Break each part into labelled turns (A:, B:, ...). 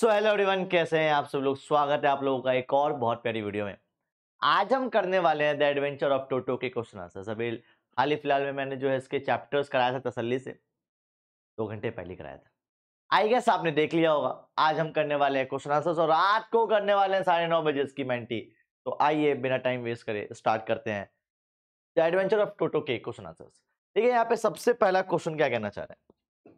A: So hello everyone, कैसे हैं आप सब लोग। स्वागत है आप लोगों का एक और बहुत प्यारी वीडियो में। आज हम करने वाले हैं द एडवेंचर ऑफ टोटो के क्वेश्चन आंसर्स। अभी हाल ही फिलहाल में मैंने जो है इसके चैप्टर्स कराया था तसल्ली से, 2 घंटे पहले कराया था। आई गेस आपने देख लिया होगा। आज हम करने वाले हैं क्वेश्चन आंसर्स और रात को करने वाले हैं 9:30 बजे इसकी मेंटी। तो आइए बिना टाइम वेस्ट करे स्टार्ट करते हैं द एडवेंचर ऑफ टोटो के क्वेश्चन आंसर्स। ठीक है, यहाँ पे सबसे पहला क्वेश्चन क्या कहना चाह रहे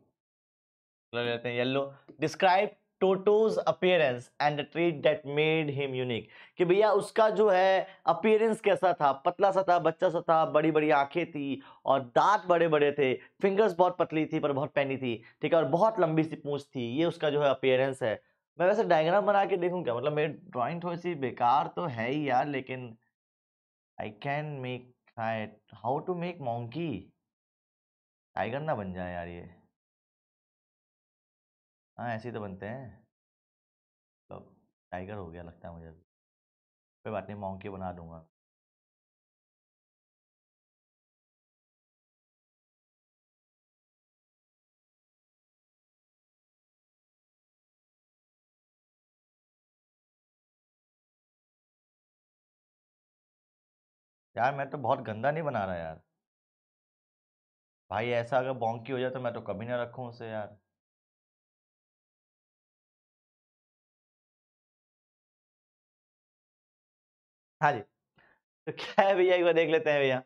A: हैं, लेते हैं yellow. Describe टोटोज appearance and the treat that made him unique. कि भैया उसका जो है अपीयरेंस कैसा था, पतला सा था, बच्चा सा था, बड़ी बड़ी आंखें थी और दांत बड़े बड़े थे, फिंगर्स बहुत पतली थी पर बहुत पैनी थी, ठीक है, और बहुत लंबी सी पूंछ थी। ये उसका जो है अपीयरेंस है। मैं वैसे डायग्राम बना के देखूं क्या, मतलब मेरी ड्राइंग थोड़ी सी बेकार तो है ही यार, लेकिन I can make try how to make monkey. Tiger ना बन जाए यार ये। हाँ ऐसे ही तो बनते हैं। तो टाइगर हो गया लगता है मुझे अभी। कोई बात नहीं, मोंकी बना दूंगा। यार मैं तो बहुत गंदा नहीं बना रहा यार। भाई ऐसा अगर मोंकी हो जाए तो मैं तो कभी ना रखूं उसे यार। हाँ जी, तो क्या है भैया, एक बार देख लेते हैं भैया।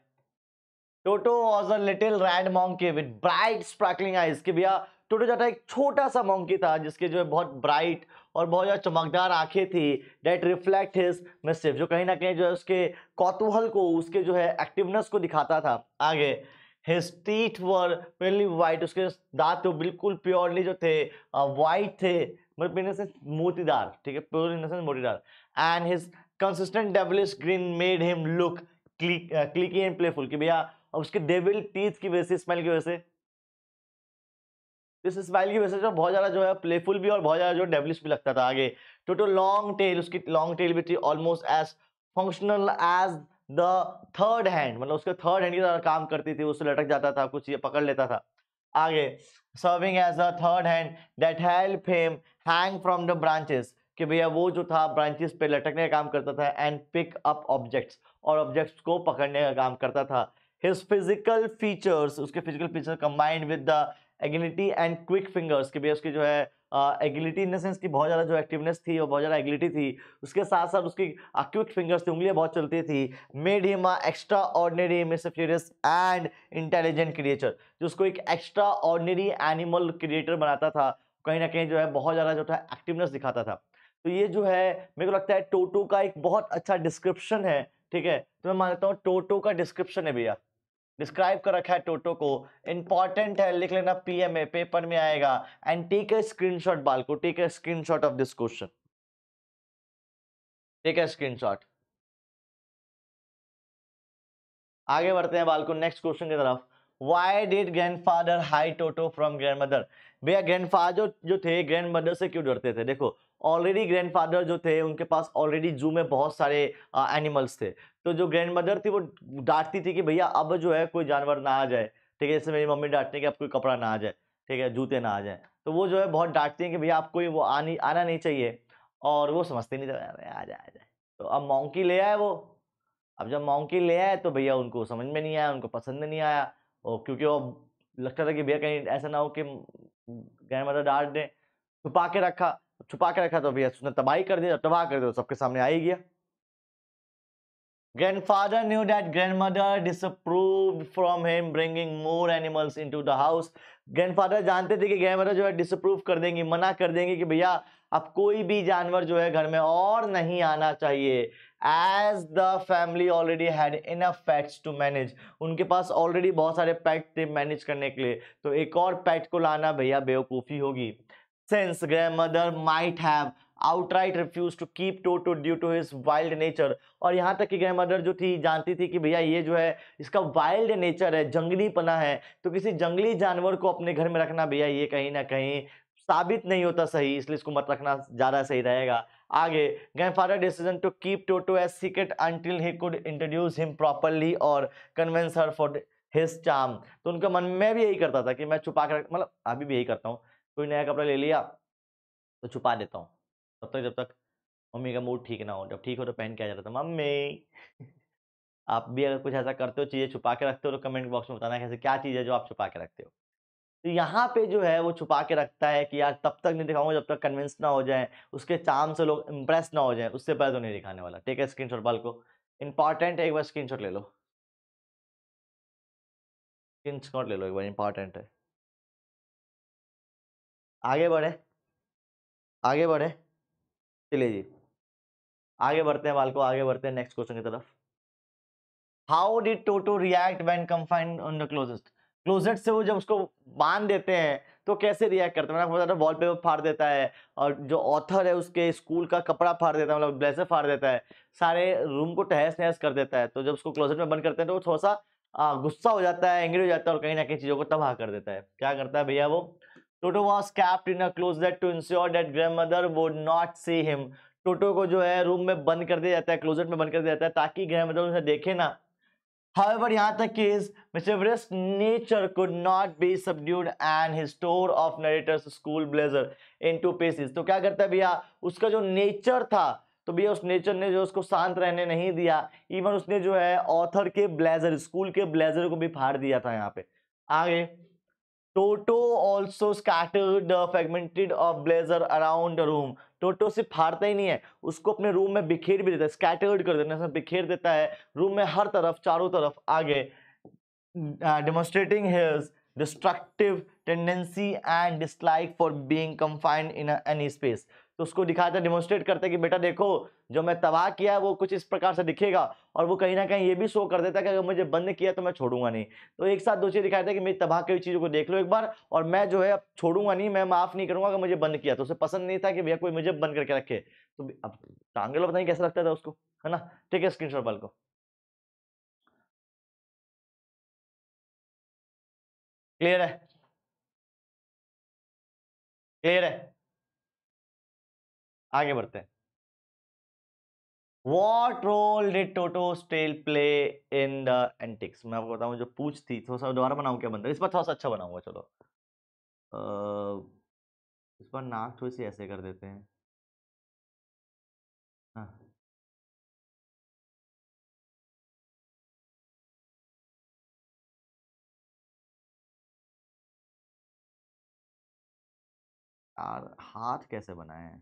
A: Toto was a little red monkey with bright sparkling eyes. कि भैया टोटो जाटा एक छोटा सा मोंकी था जिसके जो है बहुत ब्राइट और बहुत ज्यादा चमकदार आंखें थी। डेट रिफ्लेक्ट हिज मिस्चिफ, जो कहीं ना कहीं जो है उसके कौतूहल को, उसके जो है एक्टिवनेस को दिखाता था। आगे हिज टीथ वर प्योरली वाइट, उसके दांत तो बिल्कुल प्योरली जो थे वाइट थे, मतलब इन सेंस मोतीदार, ठीक है, प्योर इन सेंस मोतीदार। And his consistent devilish grin made him look clicky and playful. कि भैया और उसके डेविल टीथ की वजह से, स्माइल की वजह से, इस स्माइल की वजह से जो बहुत ज्यादा जो है प्लेफुल भी और बहुत ज्यादा जो डेविलिश भी लगता था। आगे टोटो लॉन्ग टेल, उसकी लॉन्ग टेल भी थी almost as functional as the third hand, मतलब उसके थर्ड हैंड की तरह काम करती थी, उससे लटक जाता था, कुछ ये पकड़ लेता था। आगे serving as a third hand that help him hang from the branches. कि भैया वो जो था ब्रांचेस पे लटकने का काम करता था एंड पिक अप ऑब्जेक्ट्स, और ऑब्जेक्ट्स को पकड़ने का काम करता था। हिज फिजिकल फीचर्स, उसके physical feature combined with the agility and quick fingers. के भी उसकी जो है एगिलिटी इन द सेंस की बहुत ज़्यादा जो एक्टिवनेस थी और बहुत ज़्यादा एगिलिटी थी, उसके साथ साथ उसकी क्विक फिंगर्स थी, उंगलियां बहुत चलती थी। Made him a extra ordinary mysterious and intelligent creature, जो उसको एक एक्स्ट्रा ऑर्डिनरी एनिमल क्रिएटर बनाता था, कहीं ना कहीं जो है बहुत ज़्यादा जो था एक्टिवनेस दिखाता था। तो ये जो है मेरे को लगता है टोटो का एक बहुत अच्छा डिस्क्रिप्शन है। ठीक है, तो मैं मानता हूँ टोटो का डिस्क्रिप्शन है भैया, डिस्क्राइब कर रखा है टोटो को। इंपॉर्टेंट है, लिख लेना, पीएमए पेपर में आएगा। एंड टेक अ स्क्रीनशॉट बाल को, take a screenshot of this question, take a screenshot. आगे बढ़ते हैं बाल को नेक्स्ट क्वेश्चन की तरफ। Why did grandfather hide Toto from grandmother? भैया ग्रैंडफादर जो थे ग्रैंडमदर से क्यों डरते थे? देखो ऑलरेडी ग्रैंडफादर जो थे उनके पास ऑलरेडी जू में बहुत सारे एनिमल्स थे। तो जो ग्रैंडमदर थी वो डांटती थी कि भैया अब जो है कोई जानवर ना आ जाए, ठीक है, जैसे मेरी मम्मी डांटती है कि अब कोई कपड़ा ना आ जाए, ठीक है, जूते ना आ जाए। तो वो जो है बहुत डांटती है कि भैया आपको वो आना नहीं चाहिए, और वो समझते नहीं थे, "अरे आ जाए आ जाए।" तो अब मॉन्की ले आए वो। अब जब मॉन्की ले आए तो भैया उनको समझ में नहीं आया, उनको पसंद नहीं आया, और क्योंकि वो लगता था कि भैया कहीं ऐसा ना हो कि ग्रैंडमदर डांट दे। छुपा के रखा तो भैया उसने तबाही कर दिया, तबाह कर दिया, सबके सामने आ ही गया। Grandfather knew that grandmother disapproved from him bringing more animals into the house. Grandfather जानते थे कि grandmother जो है disapprove कर देंगी, मना कर देंगी कि भैया अब कोई भी जानवर जो है घर में और नहीं आना चाहिए। As the family already had enough pets to manage, उनके पास ऑलरेडी बहुत सारे पेट थे मैनेज करने के लिए, तो एक और पेट को लाना भैया बेवकूफ़ी होगी। Since grandmother might have outright refused to keep Toto due to his wild nature, और यहाँ तक कि ग्रैंडमदर जो थी जानती थी कि भैया ये जो है इसका वाइल्ड नेचर है, जंगलीपना है, तो किसी जंगली जानवर को अपने घर में रखना भैया ये कहीं ना कहीं साबित नहीं होता सही, इसलिए इसको मत रखना ज्यादा सही रहेगा। आगे grandfather decision to keep Toto as secret until he could introduce him properly और convince her for his charm. तो उनका मन में भी यही करता था कि मैं छुपा कर, मतलब अभी भी यही करता हूँ, कोई नया कपड़ा ले लिया, तो छुपा देता हूँ तब तक जब तक मम्मी का मूड ठीक ना हो। जब ठीक हो तो पहन के आ जाता था मम्मी। आप भी अगर कुछ ऐसा करते हो, चीजें छुपा के रखते हो, तो कमेंट बॉक्स में बताना कैसे क्या चीज है जो आप छुपा के रखते हो। तो यहाँ पे जो है वो छुपा के रखता है कि यार तब तक नहीं दिखाऊंगा जब तक कन्विंस ना हो जाए, उसके चार्म से लोग इंप्रेस ना हो जाए, उससे पहले तो नहीं दिखाने वाला। ठीक है, स्क्रीनशॉट बाल को इंपॉर्टेंट है, एक बार स्क्रीनशॉट ले लो, स्क्रीनशॉट ले लो एक बार, इंपॉर्टेंट है। आगे बढ़े, आगे बढ़े, चलिए जी आगे बढ़ते हैं बाल को, आगे बढ़ते हैं नेक्स्ट क्वेश्चन की तरफ। How did toto react when confined on the closet? Closet से वो जब उसको बांध देते हैं तो कैसे रिएक्ट करते हैं? मैंने आपको बताया था वॉलपेपर फाड़ देता है, और जो ऑथर है उसके स्कूल का कपड़ा फाड़ देता है, मतलब ब्लेजर फाड़ देता है, सारे रूम को तहस नहस कर देता है। तो जब उसको क्लोजेट में बंद करते हैं तो वो थोड़ा सा गुस्सा हो जाता है, एंग्री हो जाता है, और कहीं ना कहीं चीजों को तबाह कर देता है। क्या करता है भैया वो? Toto was kept in a closet to ensure that grandmother would not see him. Toto को जो है रूम में बंद कर दिया जाता है, क्लोजेट में बंद कर दिया जाता है, ताकि ग्रैंडमदर उसे देखे ना। However, यहाँ तक कि his mischievous nature could not be subdued and his store of narrator's school blazer into pieces। तो क्या करता है भैया, उसका जो नेचर था, तो भैया उस नेचर ने जो उसको शांत रहने नहीं दिया। इवन उसने जो है ऑथर के ब्लेजर, स्कूल के ब्लेजर को भी फाड़ दिया था। यहाँ पे आगे, Toto also scattered the fragmented of blazer around the room. Toto सिर्फ फाड़ता ही नहीं है, उसको अपने रूम में बिखेर भी देता है, स्कैटर्ड कर देता है, बिखेर देता है रूम में हर तरफ, चारों तरफ। आगे, demonstrating his destructive tendency and dislike for being confined in any space। तो उसको दिखाता है, डिमोन्स्ट्रेट करता है कि बेटा देखो, जो मैं तबाह किया है वो कुछ इस प्रकार से दिखेगा। और वो कहीं ना कहीं ये भी शो कर देता है कि अगर मुझे बंद किया तो मैं छोड़ूंगा नहीं। तो एक साथ दो चीज दिखाता है कि मेरी तबाह की हुई चीजों को देख लो एक बार, और मैं जो है अब छोड़ूंगा नहीं, मैं माफ नहीं करूंगा अगर मुझे बंद किया। तो उसे पसंद नहीं था कि भैया कोई मुझे बंद करके रखे। तो अब टांगे लो, पता नहीं कैसा लगता था उसको, है ना। ठीक है, स्क्रीनशॉट वाल को क्लियर है, क्लियर है। आगे बढ़ते हैं। What role did Toto still play in the antics? मैं आपको बताऊं, जो पूछ थी थोड़ा सा दोबारा बनाऊं क्या बनता है, इस बार थोड़ा सा अच्छा बनाऊंगा। चलो इस बार नाक थोड़ी सी ऐसे कर देते हैं। हाँ यार, हाथ कैसे बनाए हैं?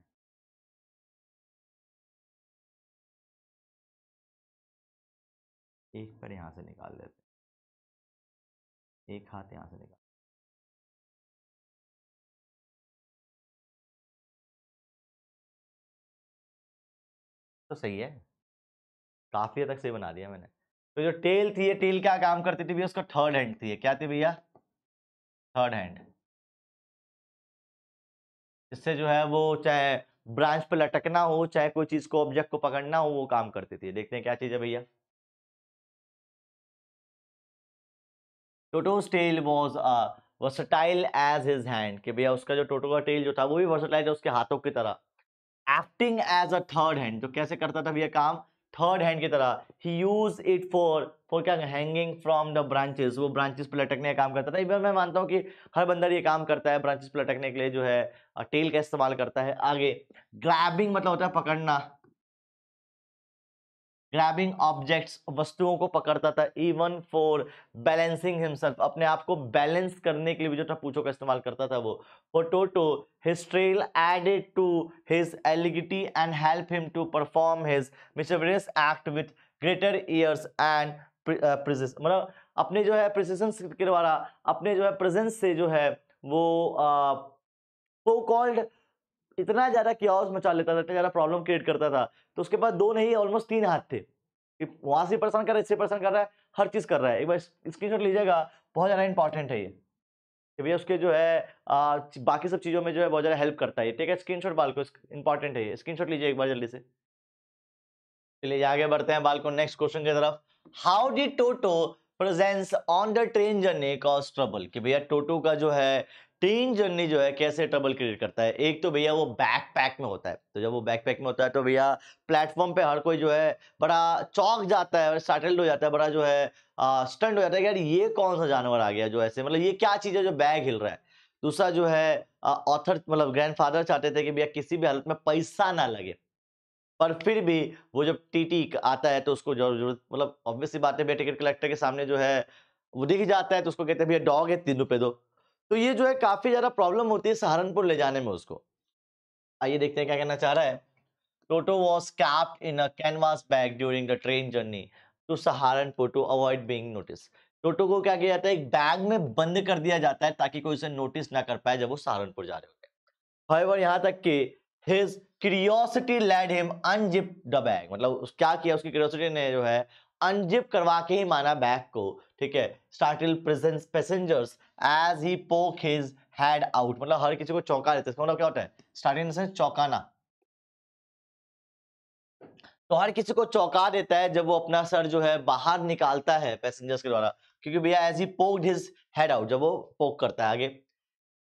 A: एक पैर यहाँ से निकाल लेते हैं, एक हाथ यहाँ से निकाल, तो सही है, काफी हद तक सही बना दिया मैंने। तो जो टेल थी, ये टेल क्या काम करती थी भैया? उसका थर्ड हैंड थी। ये क्या थी भैया? Third hand. इससे जो है वो चाहे ब्रांच पे लटकना हो, चाहे कोई चीज को, ऑब्जेक्ट को पकड़ना हो, वो काम करती थी। देखते हैं क्या चीज है भैया। टोटो's tail was versatile as his hand, कि भैया उसका जो टोटो का टेल जो था वो भी वर्सटाइल है उसके हाथों की तरह। Acting as a third hand, तो कैसे करता था भैया काम? थर्ड हैंड की तरह। ही यूज इट फॉर क्या? हैंगिंग फ्रॉम द ब्रांचेस, वो ब्रांचेस पे लटकने का काम करता था। इवन मैं मानता हूँ कि हर बंदर ये काम करता है, ब्रांचेस पे लटकने के लिए जो है टेल का इस्तेमाल करता है। आगे, ग्रैबिंग मतलब होता है पकड़ना, ग्रैबिंग ऑब्जेक्ट्स, वस्तुओं को पकड़ता था। इवन फॉर बैलेंसिंग हिमसेल्फ, अपने आप को बैलेंस करने के लिए भी जो था पूछों का इस्तेमाल करता था वो। For Toto, his tail added to his एलिगिटी and help him to perform his mysterious act with greater ease and precision, मतलब अपने जो है प्रिसिशन के द्वारा, अपने जो है प्रेजेंस से जो है वो so कॉल्ड इतना ज्यादा कियाओस मचा लेता था, इतना ज्यादा प्रॉब्लम क्रिएट करता था। तो उसके पास दो नहीं, ऑलमोस्ट तीन हाथ थे, कि वहां से परेशान कर रहा है, इससे परेशान कर रहा है, हर चीज कर रहा है। एक बार स्क्रीनशॉट लीजिएगा, बहुत ज्यादा इंपॉर्टेंट है ये, कि भैया उसके जो है बाकी सब चीजों में जो है बहुत ज्यादा हेल्प करता है। ठीक है, स्क्रीनशॉट बाल को, इंपॉर्टेंट है ये, स्क्रीनशॉट लीजिए एक बार जल्दी से। चलिए आगे बढ़ते हैं बाल को नेक्स्ट क्वेश्चन की तरफ। How did toto presence on the train journey cause trouble, कि भैया टोटो का जो है ट्रेन जर्नी जो है कैसे ट्रबल क्रिएट करता है? एक तो भैया वो बैकपैक में होता है, तो जब वो बैकपैक में होता है तो भैया प्लेटफॉर्म पे हर कोई जो है बड़ा चौंक जाता है, स्टार्टल्ड हो जाता है, बड़ा जो है स्टंट हो जाता है कि यार ये कौन सा जानवर आ गया जो ऐसे, मतलब ये क्या चीज है जो बैग हिल रहा है। दूसरा जो है ऑथर मतलब ग्रैंडफादर चाहते थे कि भैया किसी भी हालत में पैसा ना लगे, पर फिर भी वो जब टीटी आता है तो उसको जरूरत मतलब ऑब्वियस सी बात है भैया, टिकट कलेक्टर के सामने जो है वो दिख जाता है तो उसको कहते हैं भैया डॉग है 3 रुपए दो। तो ये जो है काफी ज्यादा प्रॉब्लम होती है सहारनपुर ले जाने में उसको। आइए देखते हैं क्या कहना चाह रहा है। Toto was kept in a canvas bag during the train journey to Saharanpur to avoid being noticed. टोटो को क्या किया जाता है, एक बैग में बंद कर दिया जाता है ताकि कोई उसे नोटिस ना कर पाए जब वो सहारनपुर जा रहे होते हैं। However, यहाँ तक कि his curiosity led him unzip the bag, मतलब क्या किया उसकी क्यूरियोसिटी ने जो है अनजिप करवा के ही माना बैग को, ठीक है। Startled passengers as he poked his head out, मतलब हर किसी को चौंका देते हैं। इसका मतलब क्या होता है, स्टार्टिंग से चौंकाना, तो हर किसी को चौंका देता है जब वो अपना सर जो है बाहर निकालता है पैसेंजर्स के द्वारा, क्योंकि भैया as he poked his head out, जब वो पोक करता है आगे।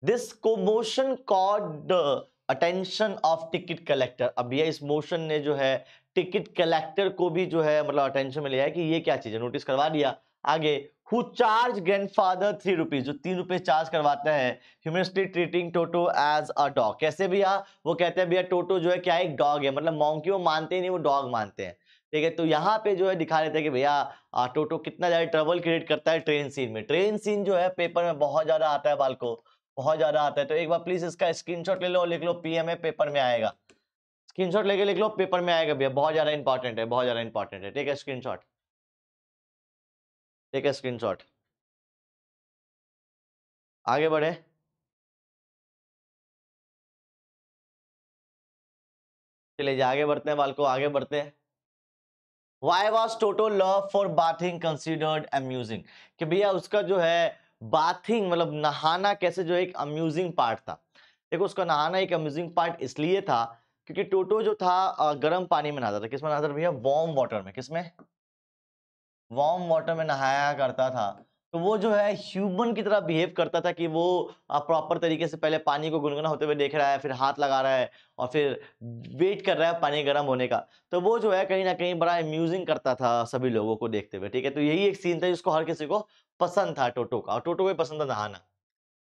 A: This commotion caught the attention of ticket collector. अब भैया इस मोशन ने जो है टिकट कलेक्टर को भी जो है मतलब अटेंशन में लिया है कि ये क्या चीज है, नोटिस करवा दिया। आगे हु चार्ज ग्रैंडफादर 3 रुपीज, जो 3 रुपए चार्ज करवाता है, humorously treating Toto as a dog. कैसे भैया, वो कहते हैं भैया टोटो जो है क्या एक डॉग है, मतलब मॉन्की वो मानते ही नहीं, वो डॉग मानते हैं, ठीक है। तो यहाँ पे जो है दिखा देते हैं कि भैया टोटो कितना ज्यादा ट्रबल क्रिएट करता है ट्रेन सीन में। ट्रेन सीन जो है पेपर में बहुत ज्यादा आता है बालको, बहुत ज्यादा आता है। तो एक बार प्लीज इसका स्क्रीनशॉट ले लो और लिख लो, पीएमए पेपर में आएगा। स्क्रीनशॉट लेके लिख लो, पेपर में आएगा भैया, बहुत ज्यादा इंपॉर्टेंट है, बहुत ज्यादा इंपॉर्टेंट है। ठीक है, स्क्रीनशॉट, ठीक है स्क्रीनशॉट। आगे बढ़े, चलिए आगे बढ़ते हैं बालको, आगे बढ़ते हैं। Why was Toto love for bathing considered amusing? कि भैया उसका जो है बाथिंग मतलब नहाना कैसे जो एक अम्यूजिंग पार्ट था। देखो उसका नहाना एक अम्यूजिंग पार्ट इसलिए था क्योंकि टोटो जो था गर्म पानी में नहाता था। किसमें नहाता था भैया, वार्म वाटर में। किसमें, वार्म वाटर में नहाया करता था। तो वो जो है ह्यूमन की तरह बिहेव करता था कि वो प्रॉपर तरीके से पहले पानी को गुनगुना होते हुए देख रहा है, फिर हाथ लगा रहा है और फिर वेट कर रहा है पानी गर्म होने का। तो वो जो है कहीं ना कहीं बड़ा अम्यूजिंग करता था सभी लोगों को देखते हुए, ठीक है। तो यही एक सीन था जिसको हर किसी को पसंद था टोटो का, और टोटो को भी पसंद था नहाना।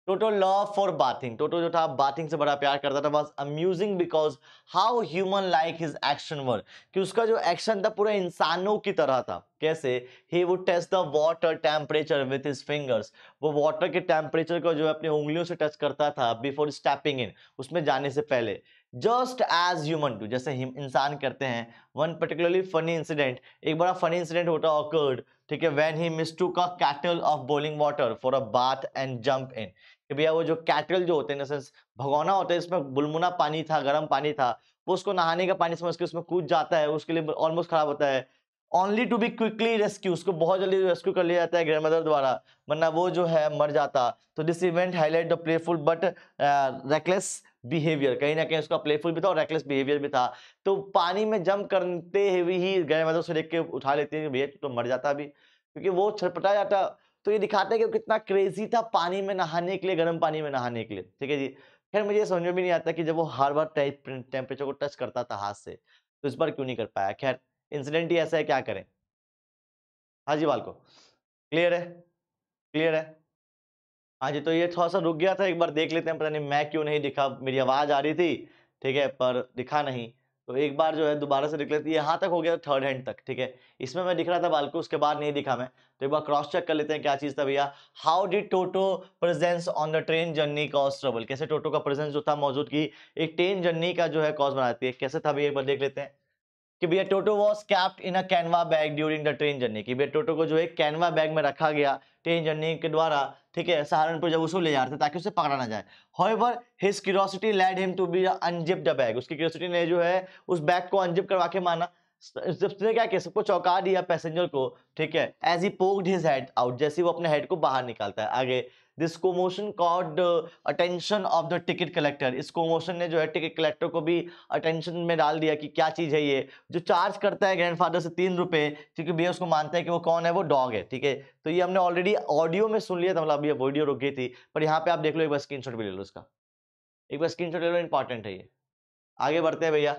A: Toto love for bathing, Toto जो था बाथिंग से बड़ा प्यार करता था। Was amusing because how human like his action were, कि उसका जो एक्शन था पूरा इंसानों की तरह था। कैसे, he would test the water temperature with his fingers, वो वाटर के टेम्परेचर को जो है अपनी उंगलियों से टच करता था बिफोर स्टेपिंग इन, उसमें जाने से पहले। जस्ट एज ह्यूमन टू, जैसे इंसान करते हैं। वन पर्टिकुलरली फनी इंसिडेंट, एक बड़ा फनी इंसिडेंट होता ऑकर्ड, ठीक है, when he mistook a kettle of boiling water for a bath and jump in. कि भैया वो जो कैटल जो होते हैं, सेंस भगोना होता है, इसमें बुलमुना पानी था, गर्म पानी था, वो उसको नहाने का पानी समझ के उसमें कूद जाता है, उसके लिए ऑलमोस्ट खराब होता है। Only to be quickly rescue, उसको बहुत जल्दी रेस्क्यू कर लिया जाता है ग्रैंडमदर द्वारा, वरना वो जो है मर जाता। तो this event highlight the playful but reckless behaviour, कहीं ना कहीं उसका प्लेफुल भी था और रेकलेस बिहेवियर भी था। तो पानी में जंप करते हुए ही ग्रैंडमदर उसे देख के उठा लेती है कि भैया तो मर जाता अभी, क्योंकि वो छटपटा जाता। तो ये दिखाता है कि वो कितना क्रेजी था पानी में नहाने के लिए, गर्म पानी में नहाने के लिए, ठीक है जी। खैर मुझे समझ में भी नहीं आता कि जब वो हर बार टेम्परेचर को टच करता था हाथ से, तो इस बार क्यों नहीं कर पाया। खैर इंसिडेंट ही ऐसा है, क्या करें। हाँ जी बालको, क्लियर है, क्लियर है। हाँ जी, तो ये थोड़ा सा रुक गया था, एक बार देख लेते हैं, पता नहीं मैं क्यों नहीं दिखा, मेरी आवाज आ रही थी, ठीक है, पर दिखा नहीं। तो एक बार जो है दोबारा से देख लेते हैं। यहाँ तक हो गया थर्ड हैंड तक, ठीक है। इसमें मैं दिख रहा था बालको, उसके बाद नहीं दिखा मैं। तो एक बार क्रॉस चेक कर लेते हैं क्या चीज था भैया। How did toto presence on the train journey cause trouble, कैसे टोटो का प्रेजेंस जो था, मौजूदगी एक ट्रेन जर्नी का जो है कॉज बनाती है। कैसे था भैया, एक बार देख लेते हैं। कि भैया टोटो was kept in a Canva bag during the train journey, कि भैया टोटो को जो है कैनवा बैग में रखा गया ट्रेन जर्नी के द्वारा, ठीक है, सहारनपुर जब उसको ले जा रहे थे ताकि उसे पकड़ा ना जाए। However, his curiosity led him to be unzip the bag, उसकी क्यूरियोसिटी ने जो है उस बैग को अनजिप करवा के माना। उसने क्या किया, सबको चौंका दिया पैसेंजर को, ठीक है। As he poked his head out, जैसे वो अपने हेड को बाहर निकालता है। आगे this commotion caught the attention of the ticket collector, इस कोमोशन ने जो है टिकट कलेक्टर को भी अटेंशन में डाल दिया कि क्या चीज है ये जो चार्ज करता है ग्रैंडफादर से 3 रुपए, क्योंकि भैया उसको मानता है कि वो कौन है, वो डॉग है, ठीक है। तो ये हमने ऑलरेडी ऑडियो में सुन लिया था, मतलब अभी वीडियो रुक गई थी, पर यहाँ पे आप देख लो, एक बार स्क्रीनशॉट भी ले लो इसका, एक बार स्क्रीनशॉट ले लो, इंपॉर्टेंट है ये। आगे बढ़ते हैं भैया।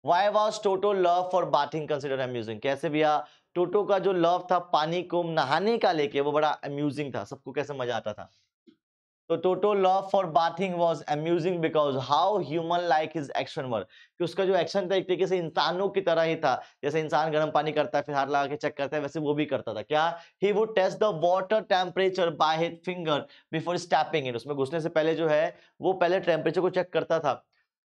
A: Why was Toto love for bathing considered amusing, कैसे भैया टोटो का जो लव था पानी को नहाने का लेके वो बड़ा अम्यूजिंग था, सबको कैसे मजा आता था। तो Toto love for bathing was amusing because how human like his action were, कि उसका जो एक्शन था एक तरीके से इंसानों की तरह ही था, जैसे इंसान गर्म पानी करता है फिर हाथ लगा के चेक करता है, वैसे वो भी करता था। क्या? He would test the water temperature by his finger before stepping in, उसमें घुसने से पहले जो है वो पहले टेम्परेचर को चेक करता था,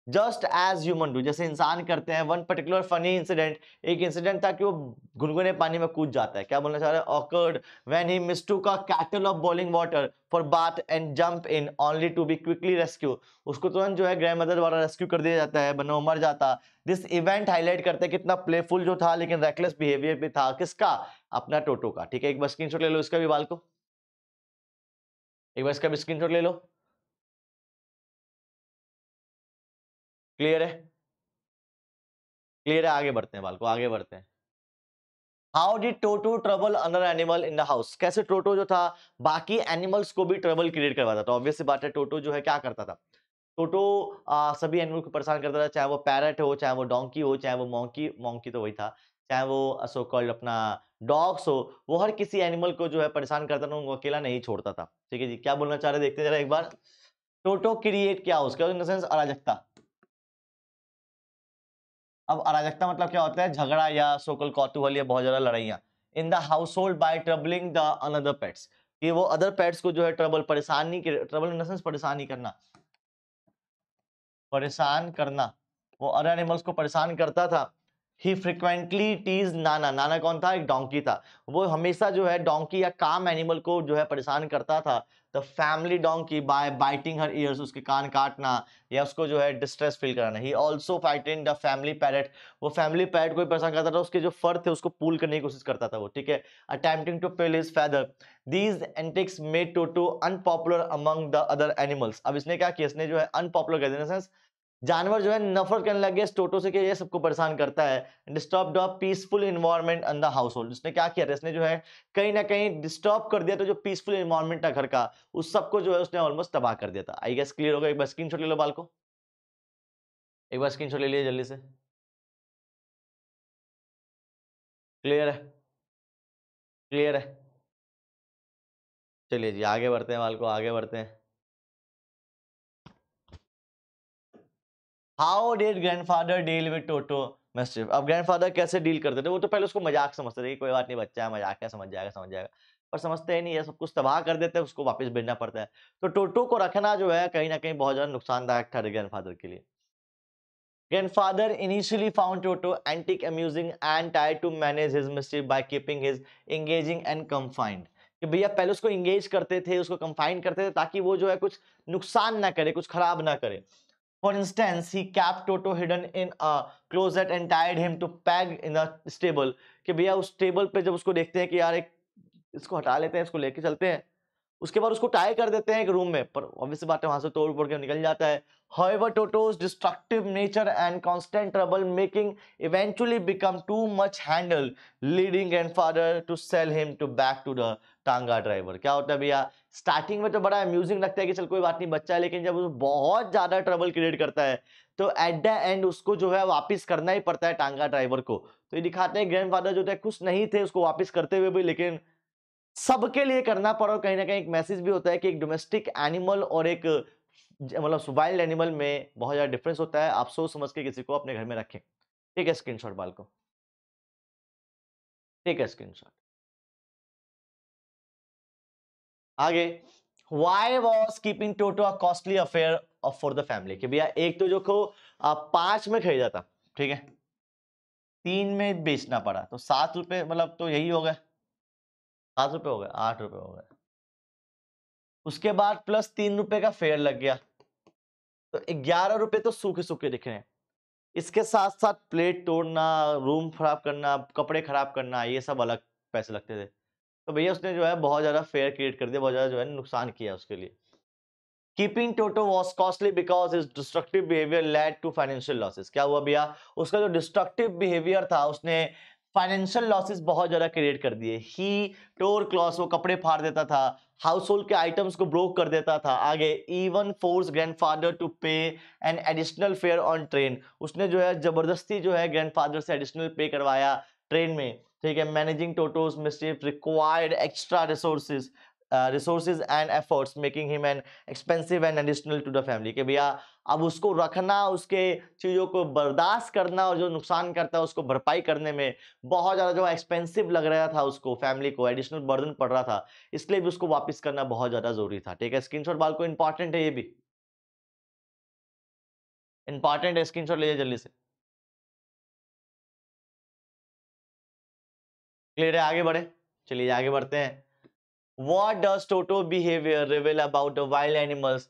A: जस्ट एज ह्यूमन डू, जैसे इंसान करते हैं। वन पर्टिकुलर फनी इंसिडेंट, एक इंसिडेंट था कि वो गुनगुने पानी में कूद जाता है। क्या बोलना चाह रहा है? Awkward when he mistook a kettle of boiling water for bath and jump in only to be quickly rescue, उसको तुरंत जो है ग्रैंड मदर द्वारा रेस्क्यू कर दिया जाता है, वरना वो मर जाता। दिस इवेंट हाईलाइट करते हैं कितना प्लेफुल जो था लेकिन रेकलेस बिहेवियर भी था, किसका? अपना टोटो का। ठीक है, एक बार स्क्रीनशॉट ले लो इसका भी बाल को, एक बार इसका भी स्क्रीनशॉट ले लो। क्लियर है? क्लियर है, आगे बढ़ते हैं बाल को, आगे बढ़ते हैं। How did toto trouble another animal in the house, कैसे टोटो जो था बाकी एनिमल्स को भी ट्रबल क्रिएट करवाता था। ऑब्वियस सी बात है, टोटो जो है क्या करता था, टोटो सभी एनिमल को परेशान करता था, चाहे वो पैरट हो, चाहे वो डोंकी हो, चाहे वो मॉन्की, मॉन्की तो वही था, चाहे वो सो कॉल्ड अपना डॉग्स हो, वो हर किसी एनिमल को जो है परेशान करता था, उनको अकेला नहीं छोड़ता था। ठीक है जी, क्या बोलना चाह रहे देखते हैं जरा एक बार। टोटो क्रिएट क्या, उसका इन द सेंस अराजकता। अब अराजकता मतलब क्या होता है? झगड़ा या सोकल कौतूहल या बहुत ज्यादा लड़ाइयाँ in the house hold by troubling the another pets, कि वो अदर पेट्स को जो है ट्रबल, परेशान नहीं कर, ट्रबल इन द सेंस परेशान नहीं करना, परेशान करना, वो अदर एनिमल्स को परेशान करता था। ही फ्रिक्वेंटली टीज नाना, नाना कौन था? एक डोंकी था, वो हमेशा जो है डोंकी या काम एनिमल को जो है परेशान करता था। The family donkey by biting her ears, उसके कान काटना या उसको जो है डिस्ट्रेस फील कराना। He also fighting the family parrot, वो फैमिली पैरट को भी परेशान करता था, उसके जो फर थे उसको पुल करने की कोशिश करता था वो। ठीक है, attempting to pill his feather, these antics made Toto unpopular among the other animals. अब इसने क्या किया? इसने जो है अनपॉपुलर कर दिया, जानवर जो है नफरत करने लग गया इस टोटो से कि ये सबको परेशान करता है। Disturb the peaceful environment in the house hold, इसने क्या किया था? इसने जो है कहीं ना कहीं डिस्टर्ब कर दिया, तो जो पीसफुल इन्वायरमेंट था घर का, उस सबको जो है उसने ऑलमोस्ट तबाह कर दिया था। आई गेस क्लियर होगा। एक बार स्क्रीनशॉट ले लो बाल को, एक बार स्क्रीनशॉट ले लिए जल्दी से। क्लियर है? क्लियर है? चलिए जी आगे बढ़ते हैं बाल को, आगे बढ़ते हैं। How did grandfather deal with Toto mischief, अब ग्रैंडफादर कैसे डील करते थे? वो तो पहले उसको मजाक समझते थे कि कोई बात नहीं बच्चा है, मजाक है, समझ जाएगा समझ जाएगा, पर समझते ही नहीं है, सब कुछ तबाह कर देते हैं, उसको वापस भेजना पड़ता है। तो टोटो को रखना जो है कहीं ना कहीं बहुत ज्यादा नुकसानदायक था ग्रैंडफादर के लिए। Grandfather initially found Toto antic amusing and tried to manage his mischief by keeping his engaging and confined, कि भैया पहले उसको इंगेज करते थे, उसको कंफाइन करते थे ताकि वो जो है कुछ नुकसान ना करे, कुछ खराब ना करे। For instance he kept Toto hidden in a closet and tied him to peg in a stable, कि भैया उस टेबल पे जब उसको देखते हैं कि यार एक इसको हटा लेते हैं, इसको लेके चलते हैं, उसके बाद उसको टाई कर देते हैं एक रूम में, पर ऑब्वियस बात है वहां से तोड़ फोड़ के निकल जाता है। However, Toto's destructive nature and constant trouble making eventually become too much handle, leading grandfather to sell him to back to the टांगा ड्राइवर। क्या होता है भैया, स्टार्टिंग में तो बड़ा अम्यूजिंग लगता है कि चल कोई बात नहीं बच्चा है, लेकिन जब वो बहुत ज्यादा ट्रबल क्रिएट करता है तो एट द एंड उसको जो है वापस करना ही पड़ता है टांगा ड्राइवर को। तो ये दिखाते हैं ग्रैंडफादर जो थे खुश नहीं थे उसको वापस करते हुए भी, लेकिन सबके लिए करना पड़ा। और कहीं ना कहीं एक मैसेज भी होता है कि एक डोमेस्टिक एनिमल और एक मतलब वाइल्ड एनिमल में बहुत ज्यादा डिफरेंस होता है। आप सोच समझ के किसी को अपने घर में रखें। ठीक है, स्क्रीनशॉट बाल को, ठीक है स्क्रीनशॉट। आगे, why was keeping toto a costly affair of for the family, कि भैया एक तो जो को 5 में खरीदा था, ठीक है, 3 में बेचना पड़ा, तो 7 रुपए मतलब तो यही हो गए, 7 रुपए हो गए, 8 रुपए हो गए, उसके बाद प्लस 3 रुपए का फेयर लग गया, तो 11 रुपए तो सूखे सूखे दिख रहे हैं। इसके साथ साथ प्लेट तोड़ना, रूम खराब करना, कपड़े खराब करना, ये सब अलग पैसे लगते थे। तो भैया उसने जो है बहुत ज्यादा फेयर क्रिएट कर दिया, बहुत ज्यादा जो है नुकसान किया उसके लिए। Keeping Toto was costly because his destructive behaviour led to financial losses. क्या हुआ भैया, उसका जो डिस्ट्रक्टिव बिहेवियर था उसने फाइनेंशियल लॉसेस बहुत ज्यादा क्रिएट कर दिए। ही टोर क्लॉथ्स, वो कपड़े फाड़ देता था, हाउस होल्ड के आइटम्स को ब्रोक कर देता था। आगे, इवन फोर्स ग्रैंडफादर टू पे an additional fair on train, उसने जो है जबरदस्ती जो है ग्रैंडफादर से एडिशनल पे करवाया ट्रेन में। ठीक है, managing Toto's mischief required extra resources, resources and efforts, making him an expensive and additional to the family. कि भैया अब उसको रखना, उसके चीज़ों को बर्दाश्त करना और जो नुकसान करता है उसको भरपाई करने में बहुत ज़्यादा जो एक्सपेंसिव लग रहा था उसको, फैमिली को एडिशनल बर्डन पड़ रहा था, इसलिए भी उसको वापस करना बहुत ज़्यादा ज़रूरी था। ठीक है, स्क्रीनशॉट बाल को इंपॉर्टेंट है, ये भी इंपॉर्टेंट है, स्क्रीनशॉट लीजिए जल्दी से। क्लियर है, आगे बढ़े, चलिए आगे बढ़ते हैं। What does Toto behavior reveal about the wild animals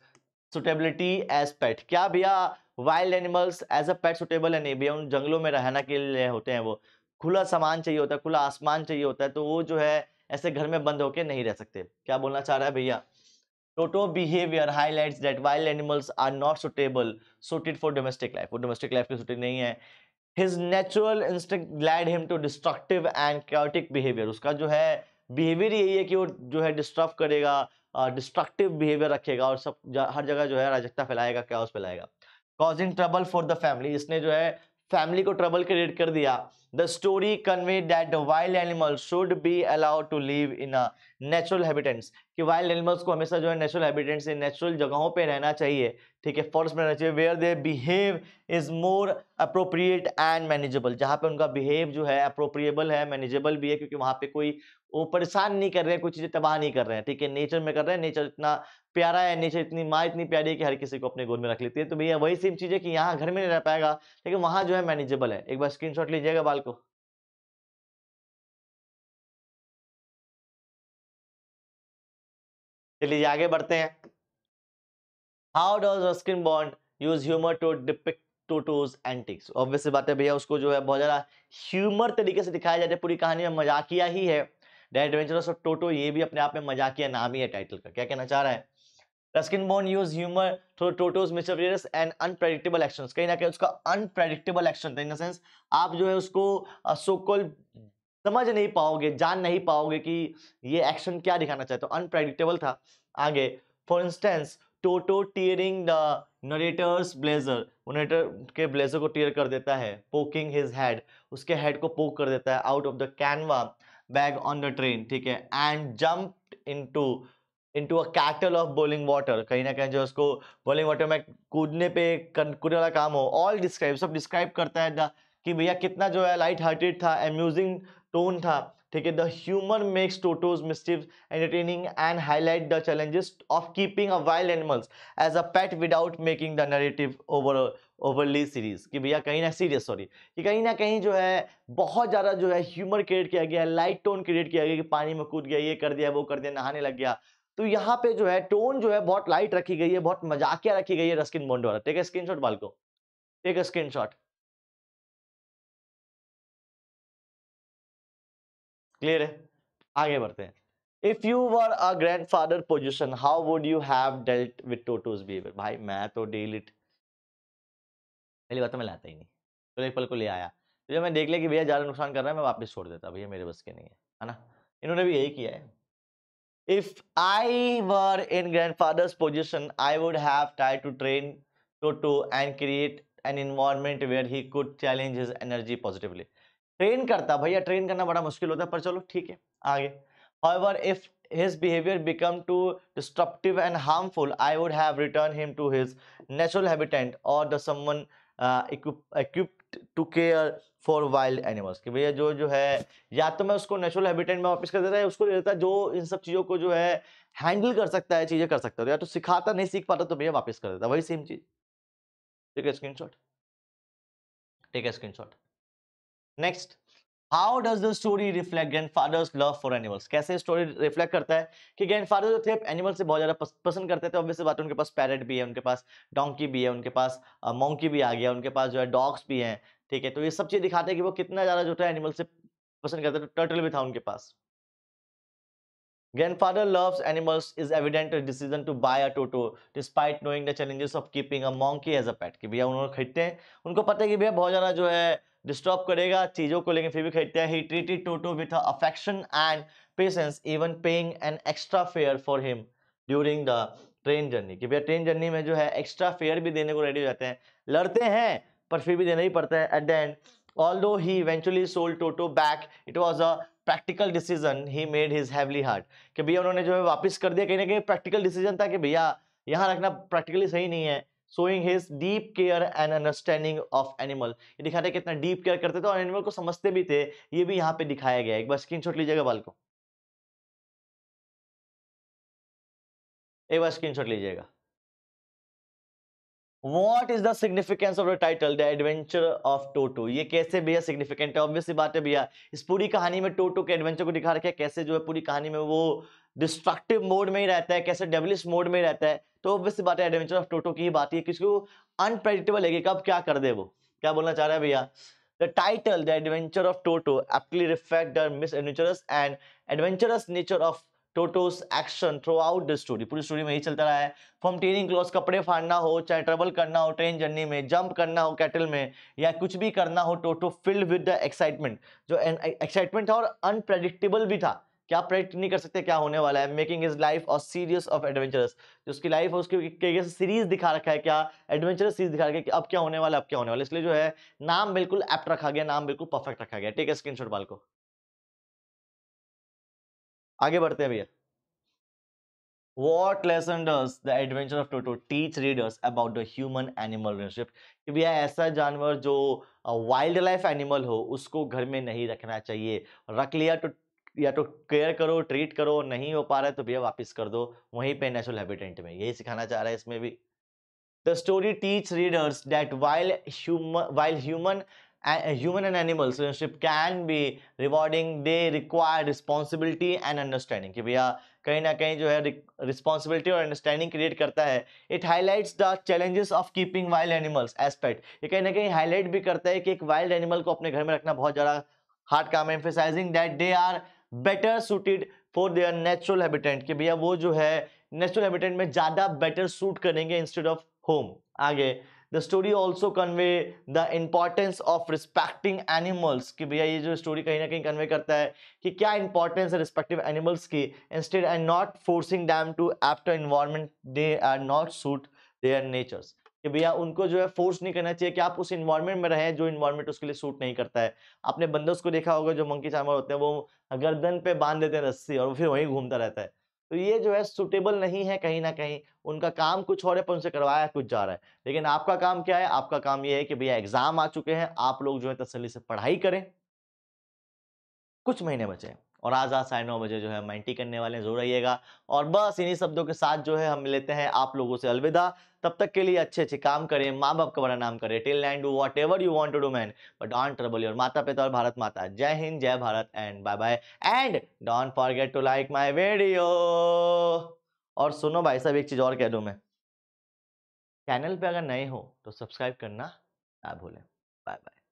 A: suitability as pet? क्या भैया wild animals as a pet suitable है? नहीं भैया, उन जंगलों में रहना के लिए होते हैं, वो खुला सामान चाहिए होता है, खुला आसमान चाहिए होता है, तो वो जो है ऐसे घर में बंद होके नहीं रह सकते। क्या बोलना चाह रहा है भैया? Toto behavior highlights that wild animals are not suited for domestic life. वो डोमेस्टिक लाइफ के सुटेड नहीं है। His natural instinct led him to destructive and chaotic behavior. उसका जो है बिहेवियर यही है कि वो जो है डिस्टर्ब करेगा, डिस्ट्रक्टिव बिहेवियर रखेगा और हर जगह जो है अराजकता फैलाएगा, कैओस फैलाएगा। Causing trouble for the family, इसने जो है फैमिली को ट्रबल क्रिएट कर दिया। The story conveyed that the wild animals should be allowed to live in a natural habitats, कि वाइल्ड एनिमल्स को हमेशा जो है नेचुरल हैबिटेट्स से नेचुरल जगहों पे रहना चाहिए। ठीक है, फॉरेस्ट में रहना चाहिए, where they behave is more appropriate and manageable, जहाँ पे उनका बिहेव जो है अप्रोप्रिएबल है, मैनेजेबल भी है, क्योंकि वहाँ पे कोई वो परेशान नहीं कर रहे हैं, कोई चीजें तबाह नहीं कर रहे हैं। ठीक है, नेचर में कर रहे हैं, नेचर इतना प्यारा है, नेचर इतनी माँ इतनी प्यारी है कि हर किसी को अपने गोद में रख लेती है। तो भैया वही सेम चीज है कि यहाँ घर में नहीं रह पाएगा, लेकिन वहां जो है मैनेजेबल है। एक बार स्क्रीनशॉट लीजिएगा बाल को। चलिए आगे बढ़ते हैं। How does Ruskin Bond use humour to depict Toto's antics? Obvious सी बात है भैया, उसको जो है बहुत ज्यादा ह्यूमर तरीके से दिखाया जाता है, पूरी कहानी में मजाकिया ही है। द एडवेंचरस ऑफ टोटो, ये भी अपने आप में मजाकिया नाम ही है टाइटल का। क्या कहना चाह रहा है? Ruskin Bond use humour through टोटोज mysterious and unpredictable actions. कहीं ना कहीं उसका अनप्रेडिक्टेबल एक्शन था, इन द सेंस आप जो है उसको सो कॉल्ड समझ नहीं पाओगे, जान नहीं पाओगे कि ये एक्शन क्या दिखाना चाहते हो, अनप्रेडिक्टेबल था। आगे, for instance toto tearing the narrator's blazer, narrator के ब्लेजर को टीयर कर देता है। पोकिंग हिज हेड, उसके हेड को पोक कर देता है। Out of the Canva bag on the train, ठीक है, and jump into into a kettle of boiling water, कहीं ना कहीं जो उसको बोइलिंग वाटर में कूदने पे कूदने वाला काम हो। ऑल डिस्क्राइब, सब डिस्क्राइब करता है कि भैया कितना जो है लाइट हार्टेड था, अम्यूजिंग टोन था। ठीक है, the humour makes Toto's mischief entertaining and highlight the challenges of keeping a wild animals as a pet without making the narrative overly series, कि भैया कहीं ना सीरियस सॉरी कि कहीं ना कहीं जो है बहुत ज्यादा जो है ह्यूमर क्रिएट किया गया, लाइट टोन क्रिएट किया गया, कि पानी में कूद गया, ये कर दिया, वो कर दिया, नहाने लग गया। तो यहाँ पे जो है टोन जो है बहुत लाइट रखी गई है, बहुत मजाकिया रखी गई है रस्किन बॉन्ड वाला। टेक अ स्क्रीनशॉट बाल को, टेक अ स्क्रीनशॉट। क्लियर है, आगे बढ़ते हैं। If you were a grandfather position, how would you have dealt with टोटोज behaviour? भाई मैं तो डील इट, पहली बात तो मैं लाता ही नहीं, तो एक पल को ले आया, तो जब मैं देख लिया कि भैया ज्यादा नुकसान कर रहा है, मैं वापस छोड़ देता, भैया मेरे बस के नहीं है ना। इन्होंने भी यही किया है। If I were in grandfather's position, I would have tried to train Toto and create an environment where he could challenge his energy positively. Train करता भैया, ट्रेन करना बड़ा मुश्किल होता है, पर चलो ठीक है, आगे। However, if his behavior become too disruptive and harmful, I would have returned him to his natural habitat or the someone equipped to care for wild animals। कि भैया जो जो है या तो मैं उसको नेचुरल हैबिटेट में वापस कर देता है, उसको दे देता जो इन सब चीजों को जो है हैंडल कर सकता है, चीजें कर सकता है। या तो सिखाता, नहीं सीख पाता तो भैया वापस कर देता, वही सेम चीज। ठीक है, स्क्रीनशॉट, टेक है screenshot. Next, how does the story reflect grandfathers love for animals? कैसे स्टोरी रिफ्लेक्ट करता है कि ग्रैंडफादर जो थे एनिमल से बहुत ज्यादा पसंद करते थे। ऑब्वियस बात है, उनके पास पैरेट भी है, उनके पास डोंकी भी है, उनके पास मोंकी भी आ गया, उनके पास जो है डॉग्स भी हैं। ठीक है, तो ये सब चीज दिखाते हैं कि वो कितना ज्यादा जो है एनिमल से पसंद करते थे। टर्टल भी था उनके पास। Grandfather loves animals is evident a decision to buy a Toto despite knowing the challenges of keeping a monkey as a pet। कि भैया उन्होंने खरीदते हैं, उनको पता है कि भैया बहुत ज्यादा जो है डिस्टर्ब करेगा चीजों को, लेकिन फिर भी खरीदते हैं। He treated Toto with affection and patience, even paying an extra fare for him during the train journey। कि भैया ट्रेन जर्नी में जो है एक्स्ट्रा फेयर भी देने को रेडी हो जाते हैं, लड़ते हैं पर फिर भी देना ही पड़ता है। At the end, although he eventually sold Toto back, it was a practical decision he made his heavily heart, कि भैया उन्होंने जो है वापस कर दिया, कहीं ना कहीं प्रैक्टिकल डिसीजन था कि भैया यहाँ रखना प्रैक्टिकली सही नहीं है। Showing his deep care and understanding of animal, ये दिखाता है कितना डीप केयर करते थे और एनिमल को समझते भी थे, ये भी यहाँ पे दिखाया गया है। एक बार स्क्रीनशॉट लीजिएगा बाल को, एक बार स्क्रीनशॉट लीजिएगा। What is the significance of the title The Adventure of Toto? ये कैसे भैया सिग्निफिकेंट है? ऑब्वियस सी बात है भैया, इस पूरी कहानी में टोटो के एडवेंचर को दिखा रखा है, कैसे जो है पूरी कहानी में वो डिस्ट्रक्टिव मोड में ही रहता है, कैसे डेविलिश मोड में ही रहता है। तो ऑब्वियस सी बात है एडवेंचर ऑफ टोटो की ही बात है, किसको अनप्रेडिक्टेबल है कि कब क्या कर दे वो। क्या बोलना चाह रहा है भैया? The title The Adventure of Toto aptly reflect the misadventurous and adventurous nature of Toto's action throughout the story, पूरी स्टोरी में यही चलता रहा है। फ्रॉम टेनिंग क्लॉथ, कपड़े फाड़ना हो, चाहे ट्रेवल करना हो ट्रेन जर्नी में, जंप करना हो कैटल में, या कुछ भी करना हो, टोटो फिल्ड विद द एक्साइटमेंट, जो एक्साइटमेंट था और अनप्रेडिक्टेबल भी था, क्या प्रेडिक्ट नहीं कर सकते क्या होने वाला है। मेकिंग हिज लाइफ और सीरीज ऑफ एडवेंचरस, जो उसकी लाइफ है उसकी सीरीज दिखा रखा है, क्या एडवेंचरस सीरीज दिखा रखा है कि अब क्या होने वाला है, अब क्या होने वाला है। इसलिए जो है नाम बिल्कुल एप्ट रखा गया, नाम बिल्कुल परफेक्ट रखा गया। ठीक है, स्क्रीनशॉट बाल को, आगे बढ़ते हैं भैया। What lesson does the adventure of Toto teach readers about the human-animal relationship? कि भैया ऐसा जानवर जो वाइल्ड लाइफ एनिमल हो उसको घर में नहीं रखना चाहिए, रख लिया तो या तो केयर करो, ट्रीट करो, नहीं हो पा रहा है तो भैया वापस कर दो वहीं पे नेचुरल हैबिटेट में, यही सिखाना चाह रहा है इसमें भी। The story teaches readers that while human and animals relationship can be rewarding, they require responsibility and understanding, कि भैया कहीं ना कहीं जो है रिस्पॉन्सिबिलिटी और अंडरस्टैंडिंग क्रिएट करता है। It highlights the challenges of keeping wild animals aspect, ये कहीं ना कहीं हाईलाइट भी करता है कि एक वाइल्ड एनिमल को अपने घर में रखना बहुत ज़्यादा हार्ड काम है। Emphasising that they are better suited for their natural habitat, कि भैया वो जो है नेचुरल हैबिटेट में ज़्यादा बेटर सूट करेंगे इंस्टेड ऑफ होम। आगे, the story also convey the importance of respecting animals, कि भैया ये जो स्टोरी कहीं ना कहीं कन्वे करता है कि क्या इंपॉर्टेंस है रिस्पेक्टिव एनिमल्स की, instead and not forcing them to apt environment they are not suit their natures, कि भैया उनको जो है फोर्स नहीं करना चाहिए कि आप उस इन्वायरमेंट में रहें जो इन्वायरमेंट उसके लिए सूट नहीं करता है। आपने बंदर्स को देखा होगा, जो मंकी चार्मर होते हैं वो गर्दन पे बांध देते हैं रस्सी और फिर वहीं घूमता रहता है, तो ये जो है सुटेबल नहीं है, कहीं ना कहीं उनका काम कुछ और है पर उनसे करवाया कुछ जा रहा है। लेकिन आपका काम क्या है? आपका काम ये है कि भैया एग्जाम आ चुके हैं, आप लोग जो है तसल्ली से पढ़ाई करें, कुछ महीने बचे हैं और आज 9:30 जो है मेंटी करने वाले हैं, जरूर आइएगा। और बस इन्हीं शब्दों के साथ जो है हम लेते हैं आप लोगों से अलविदा। तब तक के लिए अच्छे अच्छे काम करें, माँ बाप का बड़ा नाम करें, till end do whatever you want to do man, but don't trouble your माता पिता और भारत माता। जय हिंद, जय Bharat and bye bye, and don't forget to like my video. और सुनो भाई साहब, एक चीज और कह दूं मैं, चैनल पे अगर नए हो तो सब्सक्राइब करना ना भूलें। Bye bye.